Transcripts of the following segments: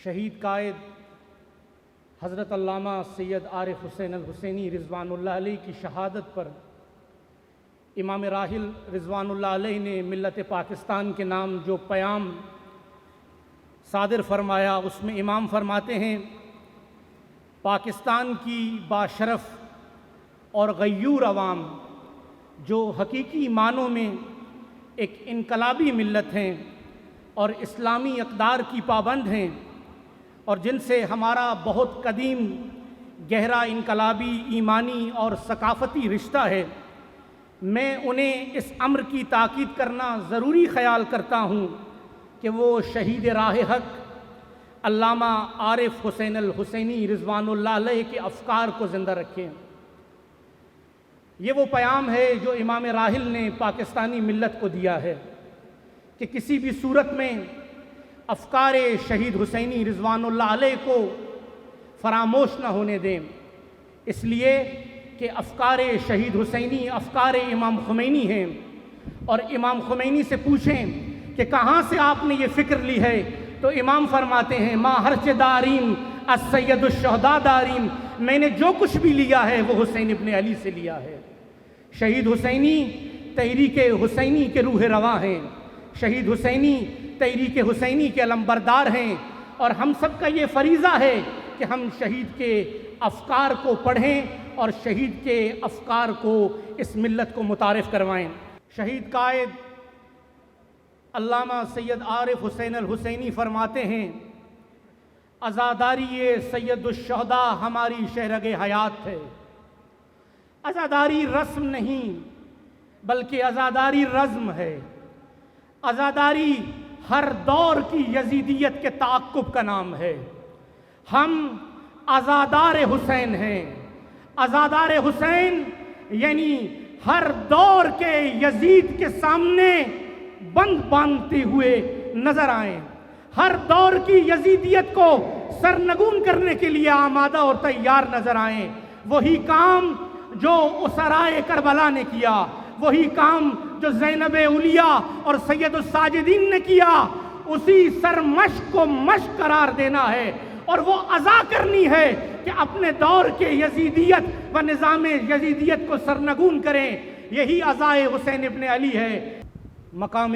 شہید قائد حضرت علامہ سید عارف حسین الحسینی رضوان اللہ علیہ کی شہادت پر امام راحل رضوان اللہ علیہ نے ملت پاکستان کے نام جو پیام صادر فرمایا، اس میں امام فرماتے ہیں پاکستان کی باشرف اور غیور عوام جو حقیقی معنوں میں ایک انقلابی ملت ہیں اور اسلامی اقدار کی پابند ہیں اور جن سے ہمارا بہت قدیم گہرا انقلابی ایمانی اور ثقافتی رشتہ ہے، میں انہیں اس امر کی تاکید کرنا ضروری خیال کرتا ہوں کہ وہ شہید راہ حق علامہ عارف حسین الحسینی رضوان اللہ علیہ کے افکار کو زندہ رکھیں۔ یہ وہ پیام ہے جو امام راحل نے پاکستانی ملت کو دیا ہے کہ کسی بھی صورت میں افکار شہید حسینی رضوان اللہ علیہ کو فراموش نہ ہونے دیں، اس لیے کہ افکار شہید حسینی افکار امام خمینی ہیں، اور امام خمینی سے پوچھیں کہ کہاں سے آپ نے یہ فکر لی ہے تو امام فرماتے ہیں ما ہرچ دارین السید الشہداء دارین، میں نے جو کچھ بھی لیا ہے وہ حسین ابن علی سے لیا ہے۔ شہید حسینی تحریک حسینی کے روح رواں ہیں، شہید حسینی تحریک حسینی کے علمبردار ہیں، اور ہم سب کا یہ فریضہ ہے کہ ہم شہید کے افکار کو پڑھیں اور شہید کے افکار کو اس ملت کو متعارف کروائیں۔ شہید قائد علامہ سید عارف حسین الحسینی فرماتے ہیں عزاداری سید الشہداء ہماری شہرگ حیات ہے۔ عزاداری رسم نہیں بلکہ عزاداری رزم ہے۔ عزاداری ہر دور کی یزیدیت کے تعاقب کا نام ہے۔ ہم عزادار حسین ہیں۔ عزادار حسین یعنی ہر دور کے یزید کے سامنے بند باندھتے ہوئے نظر آئیں، ہر دور کی یزیدیت کو سرنگون کرنے کے لیے آمادہ اور تیار نظر آئیں۔ وہی کام جو اسرائے کربلا نے کیا، وہی کام جو زینب اولیاء اور سید الساجدین نے کیا، اسی سرمشق کو مشق قرار دینا ہے، اور وہ عزا کرنی ہے کہ اپنے دور کے یزیدیت و نظام یزیدیت کو سرنگون کریں۔ یہی عزائے حسین ابن علی ہے۔ مقام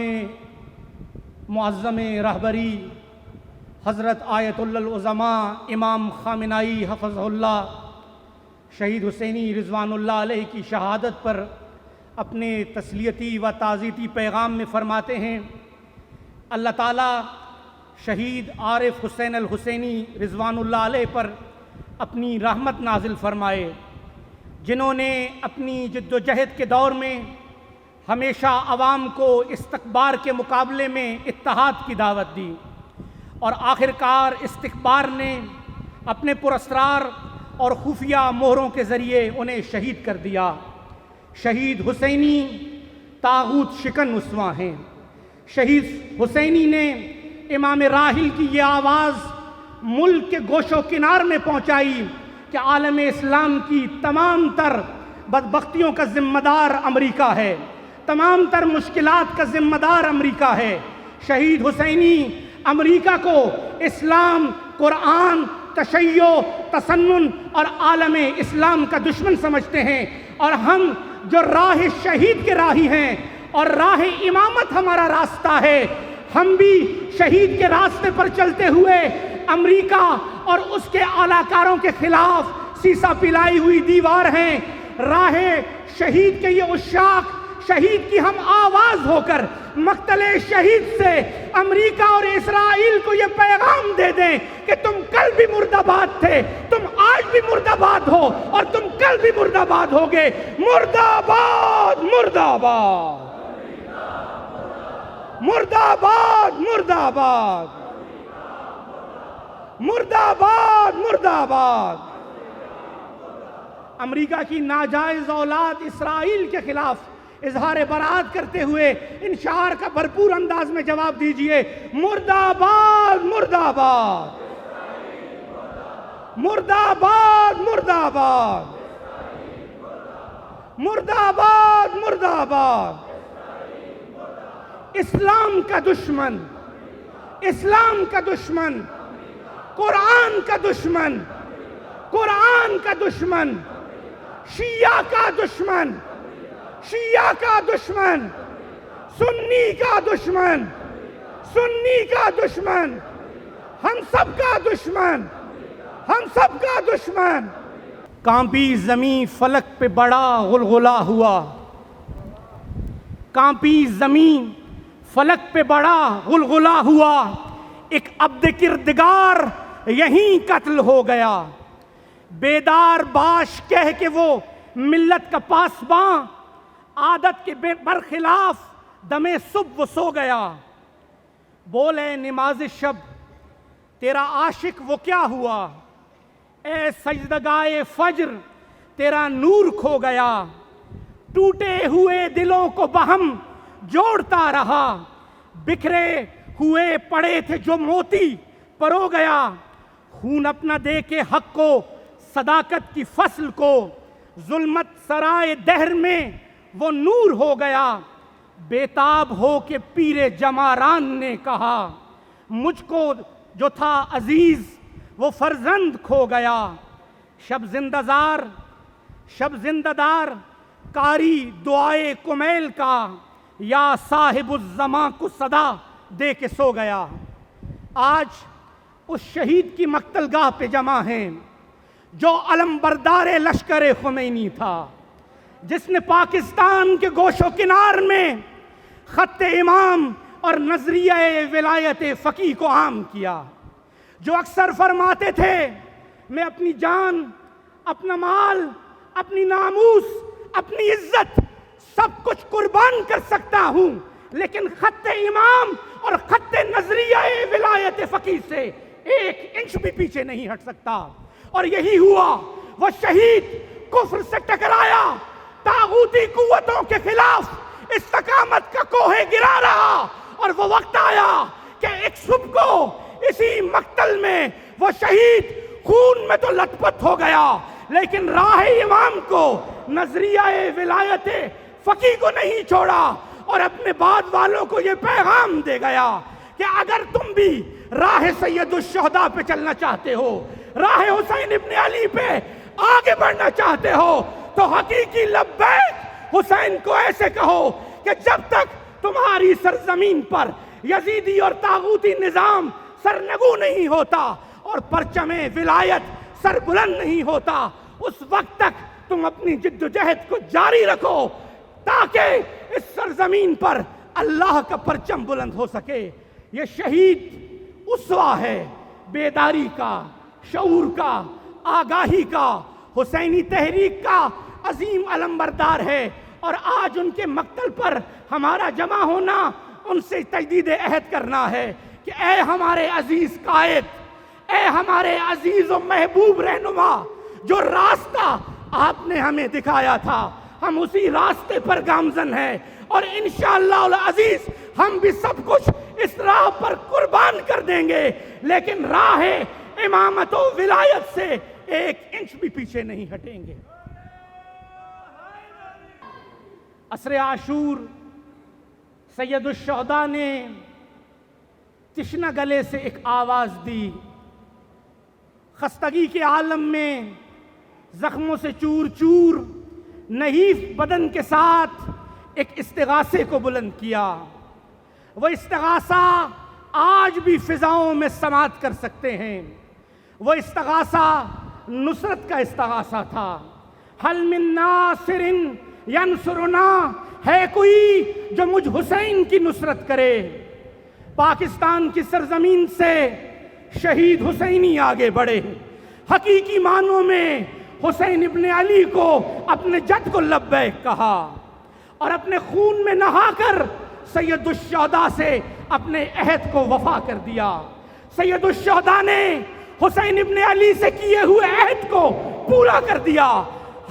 معظم رہبری حضرت آیت اللہ العظماء امام خامنائی حفظہ اللہ شہید حسینی رضوان اللہ علیہ کی شہادت پر اپنے تسلیتی و تعزیتی پیغام میں فرماتے ہیں اللہ تعالیٰ شہید عارف حسین الحسینی رضوان اللہ علیہ پر اپنی رحمت نازل فرمائے، جنہوں نے اپنی جد و جہد کے دور میں ہمیشہ عوام کو استکبار کے مقابلے میں اتحاد کی دعوت دی، اور آخرکار استکبار نے اپنے پراسرار اور خفیہ مہروں کے ذریعے انہیں شہید کر دیا۔ شہید حسینی طاغوت شکن اسوا ہیں۔ شہید حسینی نے امام راحل کی یہ آواز ملک کے گوش و کنار میں پہنچائی کہ عالم اسلام کی تمام تر بدبختیوں کا ذمہ دار امریکہ ہے، تمام تر مشکلات کا ذمہ دار امریکہ ہے۔ شہید حسینی امریکہ کو اسلام، قرآن، تشیع، تسنن اور عالم اسلام کا دشمن سمجھتے ہیں، اور ہم جو راہ شہید کے راہی ہیں اور راہ امامت ہمارا راستہ ہے، ہم بھی شہید کے راستے پر چلتے ہوئے امریکہ اور اس کے اعلی کاروں کے خلاف سیسا پلائی ہوئی دیوار ہیں۔ راہ شہید کے یہ عشاق شہید کی ہم آواز ہو کر مقتل شہید سے امریکہ اور اسرائیل کو یہ پیغام دے دیں کہ تم کل بھی مرد آباد تھے، تم آج بھی مرد آباد ہو، اور تم کل بھی مرد آباد ہوگے۔ مرد آباد، مرد آباد، مرد آباد، مرد آباد، مرد آباد، مرد آباد۔ امریکہ کی ناجائز اولاد اسرائیل کے خلاف اظہار برات کرتے ہوئے ان شعار کا بھرپور انداز میں جواب دیجئے، مرد آباد، مرد آباد، مرد آباد، مرد آباد، مرد آباد، مرد آباد۔ اسلام کا دشمن، اسلام کا دشمن قرآن کا دشمن، قرآن کا دشمن، شیعہ کا دشمن، شیعہ کا دشمن، سنی کا دشمن، سنی کا دشمن، ہم سب کا دشمن، ہم سب کا دشمن۔ کانپی زمین فلک پہ بڑا غلغلہ ہوا، کانپی زمین فلک پہ بڑا غلغلہ ہوا، ایک عبد کردگار یہیں قتل ہو گیا، بیدار باش کہہ کے وہ ملت کا پاسباں، عادت کے برخلاف دمے صبح وہ سو گیا، بولے نماز شب تیرا عاشق وہ کیا ہوا، اے سجدگائے فجر تیرا نور کھو گیا، ٹوٹے ہوئے دلوں کو بہم جوڑتا رہا، بکھرے ہوئے پڑے تھے جو موتی پرو گیا، خون اپنا دے کے حق کو صداقت کی فصل کو، ظلمت سرائے دہر میں وہ نور ہو گیا، بیتاب ہو کے پیر جماران نے کہا، مجھ کو جو تھا عزیز وہ فرزند کھو گیا، شب زندہ زار، شب زندہ دار کاری دعائے کمیل کا، یا صاحب الزماں کو صدا دے کے سو گیا۔ آج اس شہید کی مقتل گاہ پہ جمع ہیں جو علم بردار لشکر خمینی تھا، جس نے پاکستان کے گوش و کنار میں خط امام اور نظریہ ولایت فقیہ کو عام کیا، جو اکثر فرماتے تھے میں اپنی جان، اپنا مال، اپنی ناموس، اپنی عزت سب کچھ قربان کر سکتا ہوں، لیکن خط امام اور خط نظریہ ولایت فقیہ سے ایک انچ بھی پیچھے نہیں ہٹ سکتا۔ اور یہی ہوا، وہ شہید کفر سے ٹکرایا، طاغوتی قوتوں کے خلاف استقامت کا کوہ گرا رہا، اور وہ وقت آیا کہ ایک صبح کو اسی مقتل میں وہ شہید خون میں تو لت پت ہو گیا، لیکن راہ امام کو، نظریہ ولایت فقیہ کو نہیں چھوڑا، اور اپنے بعد والوں کو یہ پیغام دے گیا کہ اگر تم بھی راہ سید الشہداء پہ چلنا چاہتے ہو، راہ حسین ابن علی پہ آگے بڑھنا چاہتے ہو، تو حقیقی لبیک حسین کو ایسے کہو کہ جب تک تمہاری سرزمین پر یزیدی اور طاغوتی نظام سرنگو نہیں ہوتا اور پرچم ولایت سر بلند نہیں ہوتا، اس وقت تک تم اپنی جد و جہد کو جاری رکھو تاکہ اس سرزمین پر اللہ کا پرچم بلند ہو سکے۔ یہ شہید اسوہ ہے بیداری کا، شعور کا، آگاہی کا، حسینی تحریک کا عظیم علمبردار ہے، اور آج ان کے مقتل پر ہمارا جمع ہونا ان سے تجدید عہد کرنا ہے کہ اے ہمارے عزیز قائد، اے ہمارے عزیز و محبوب رہنما، جو راستہ آپ نے ہمیں دکھایا تھا ہم اسی راستے پر گامزن ہیں، اور انشاءاللہ العزیز ہم بھی سب کچھ اس راہ پر قربان کر دیں گے، لیکن راہ امامت و ولایت سے ایک انچ بھی پیچھے نہیں ہٹیں گے۔ عصر عاشور سید الشہداء نے تشنہ گلے سے ایک آواز دی، خستگی کے عالم میں زخموں سے چور چور نحیف بدن کے ساتھ ایک استغاثے کو بلند کیا۔ وہ استغاثہ آج بھی فضاؤں میں سماعت کر سکتے ہیں، وہ استغاثہ نصرت کا استغاثہ تھا۔ حل من ناصر ینصرنا، ہے کوئی جو مجھ حسین کی نصرت کرے۔ پاکستان کی سرزمین سے شہید حسینی آگے بڑھے، حقیقی معنوں میں حسین ابن علی کو اپنے جد کو لبیک کہا، اور اپنے خون میں نہا کر سید الشہداء سے اپنے عہد کو وفا کر دیا۔ سید الشہداء نے حسین ابن علی سے کیے ہوئے عہد کو پورا کر دیا۔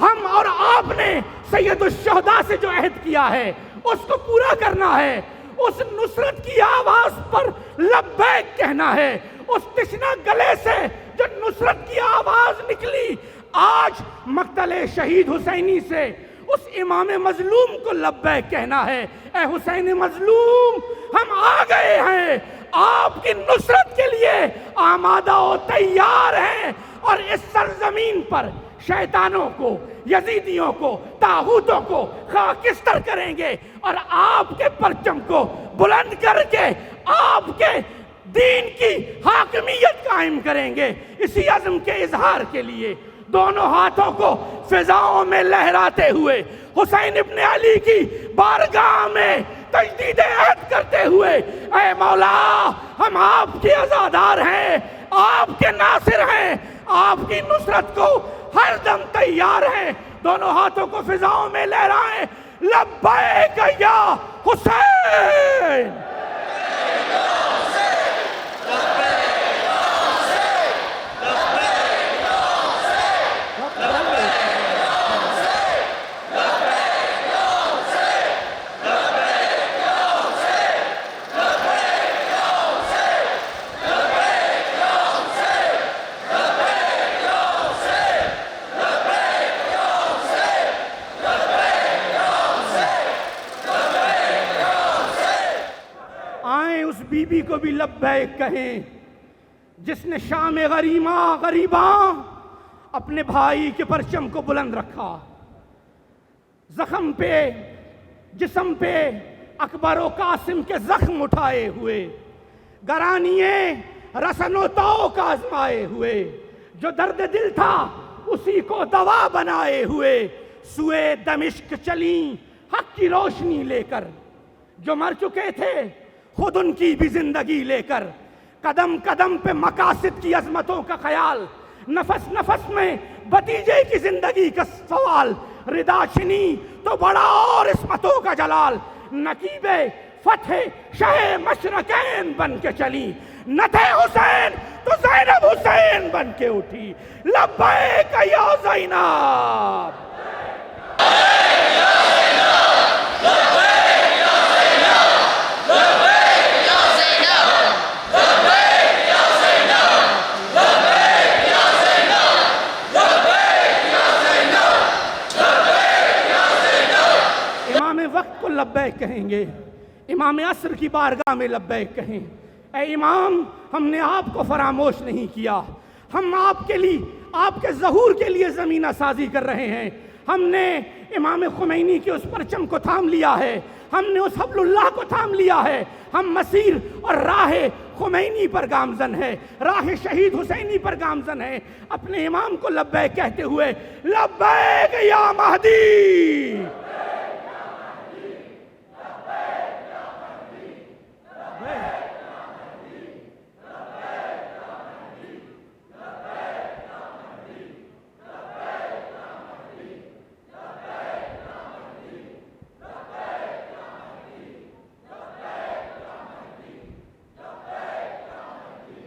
ہم اور آپ نے سید الشہداء سے جو عہد کیا ہے اس کو پورا کرنا ہے، اس نصرت کی آواز پر لبیک کہنا ہے، اس تشنہ گلے سے جو نصرت کی آواز نکلی آج مقتل شہید حسینی سے اس امام مظلوم کو لبیک کہنا ہے۔ اے حسین مظلوم، ہم آ گئے ہیں، آپ کی نصرت کے لیے آمادہ و تیار ہیں، اور اس سرزمین پر شیطانوں کو، یزیدیوں کو، طاغوتوں کو خاکستر کریں گے، اور آپ کے پرچم کو بلند کر کے آپ کے دین کی حاکمیت قائم کریں گے۔ اسی عزم کے اظہار کے لیے دونوں ہاتھوں کو فضاؤں میں لہراتے ہوئے حسین ابن علی کی بارگاہ میں تجدید عہد کرتے ہوئے، اے مولا ہم آپ کے عزادار ہیں، آپ کے ناصر ہیں، آپ کی نصرت کو ہر دم تیار ہیں، دونوں ہاتھوں کو فضاؤں میں لہرائیں، لبیک یا حسین۔ بی بی کو بھی لبیک کہیں جس نے شام غریباں اپنے بھائی کے پرچم کو بلند رکھا، زخم پہ، جسم پہ اکبر و قاسم کے زخم اٹھائے ہوئے، گرانیے رسن و توق آزمائے ہوئے، جو درد دل تھا اسی کو دوا بنائے ہوئے، سوئے دمشق چلیں حق کی روشنی لے کر، جو مر چکے تھے خود ان کی بھی زندگی لے کر، قدم قدم پہ مقاصد کی عظمتوں کا خیال، نفس نفس میں بھتیجے کی زندگی کا سوال، ردا چھنی تو بڑا اور عصمتوں کا جلال، نقیب فتح شہ مشرقین بن کے چلی، نہ تھے حسین تو زینب حسین بن کے اٹھی، لبیک یا زینب۔ وقت کو لبیک کہیں گے، امام عصر کی بارگاہ میں لبیک کہیں، اے امام ہم نے آپ کو فراموش نہیں کیا، ہم آپ کے لیے، آپ کے ظہور کے لیے زمینہ سازی کر رہے ہیں، ہم نے امام خمینی کے اس پرچم کو تھام لیا ہے، ہم نے اس حبل اللہ کو تھام لیا ہے، ہم مسیر اور راہ خمینی پر گامزن ہے، راہ شہید حسینی پر گامزن ہے، اپنے امام کو لبیک کہتے ہوئے، لبیک یا مہدی۔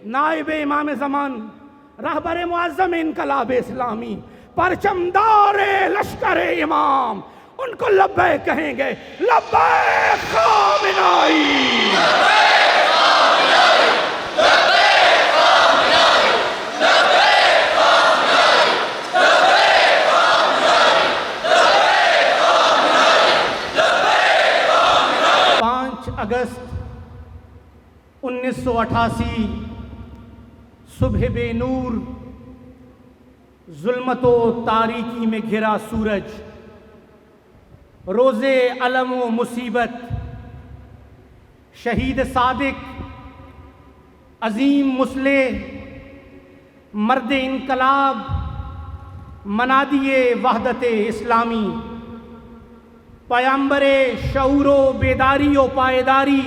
نائب امام زمان، رہبر معظم انقلاب اسلامی، پرچمدار لشکر امام، ان کو لبیک کہیں گے، لبیک خامنائی۔ اگست 1988 صبح بے نور، ظلمت و تاریکی میں گھرا سورج، روز علم و مصیبت، شہید صادق، عظیم مسلح، مرد انقلاب، منادی وحدت اسلامی، پیامبر شعور و بیداری و پائیداری،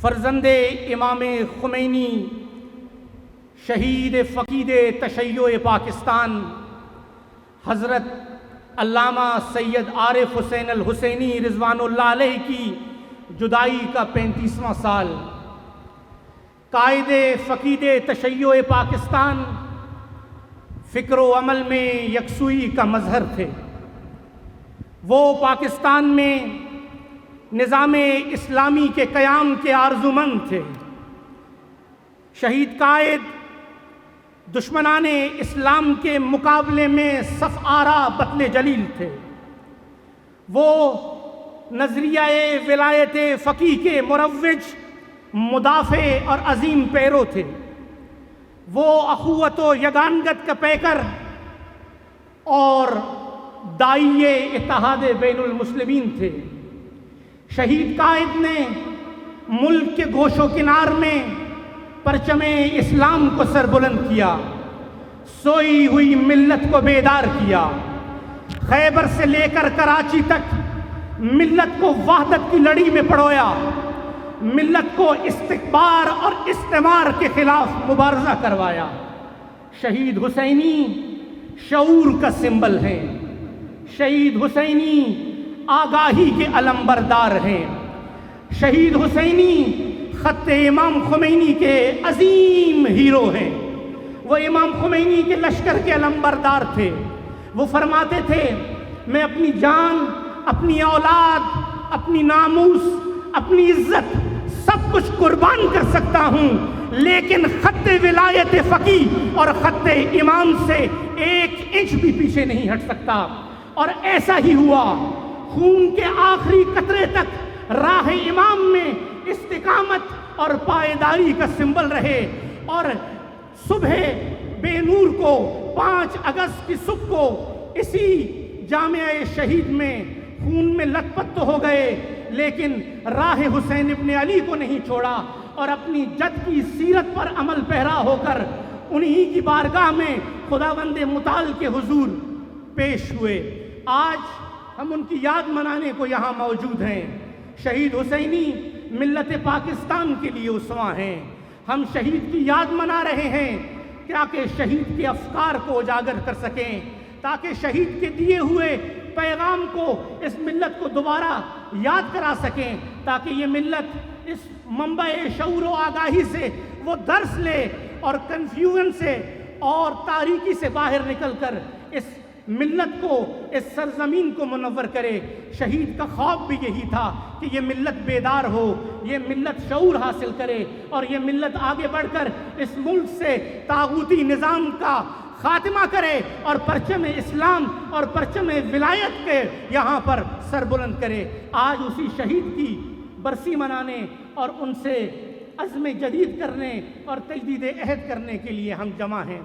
فرزند امام خمینی، شہید فقید تشیع پاکستان، حضرت علامہ سید عارف حسین الحسینی رضوان اللہ علیہ کی جدائی کا 35واں سال، قائد فقید تشیع پاکستان فکر و عمل میں یکسوئی کا مظہر تھے، وہ پاکستان میں نظام اسلامی کے قیام کے آرزومند تھے، شہید قائد دشمنان اسلام کے مقابلے میں صف آرا بطل جلیل تھے، وہ نظریہ ولایت فقیہ کے مروج مدافع اور عظیم پیرو تھے، وہ اخوت و یگانگت کا پیکر اور داعیے اتحاد بین المسلمین تھے۔ شہید قائد نے ملک کے گوش و کنار میں پرچم اسلام کو سربلند کیا، سوئی ہوئی ملت کو بیدار کیا، خیبر سے لے کر کراچی تک ملت کو وحدت کی لڑی میں پڑویا، ملت کو استکبار اور استعمار کے خلاف مبارزہ کروایا۔ شہید حسینی شعور کا سمبل ہیں، شہید حسینی آگاہی کے علمبردار ہیں، شہید حسینی خط امام خمینی کے عظیم ہیرو ہیں۔ وہ امام خمینی کے لشکر کے علمبردار تھے۔ وہ فرماتے تھے میں اپنی جان، اپنی اولاد، اپنی ناموس، اپنی عزت سب کچھ قربان کر سکتا ہوں، لیکن خط ولایت فقی اور خط امام سے 1 انچ بھی پیچھے نہیں ہٹ سکتا۔ اور ایسا ہی ہوا، خون کے آخری قطرے تک راہ امام میں استقامت اور پائیداری کا سمبل رہے، اور صبح بے نور کو 5 اگست کی صبح کو اسی جامعہ شہید میں خون میں لت پت تو ہو گئے، لیکن راہ حسین ابن علی کو نہیں چھوڑا، اور اپنی جد کی سیرت پر عمل پیرا ہو کر انہی کی بارگاہ میں خداوند متعال کے حضور پیش ہوئے۔ آج ہم ان کی یاد منانے کو یہاں موجود ہیں۔ شہید حسینی ملت پاکستان کے لیے اسوہ ہیں۔ ہم شہید کی یاد منا رہے ہیں تاکہ شہید کے افکار کو اجاگر کر سکیں، تاکہ شہید کے دیے ہوئے پیغام کو اس ملت کو دوبارہ یاد کرا سکیں، تاکہ یہ ملت اس منبع شعور و آگاہی سے وہ درس لے اور کنفیوژن سے اور تاریکی سے باہر نکل کر اس ملت کو، اس سرزمین کو منور کرے۔ شہید کا خواب بھی یہی تھا کہ یہ ملت بیدار ہو، یہ ملت شعور حاصل کرے، اور یہ ملت آگے بڑھ کر اس ملک سے طاغوتی نظام کا خاتمہ کرے اور پرچم اسلام اور پرچم ولایت کے یہاں پر سربلند کرے۔ آج اسی شہید کی برسی منانے اور ان سے عزم جدید کرنے اور تجدید عہد کرنے کے لیے ہم جمع ہیں۔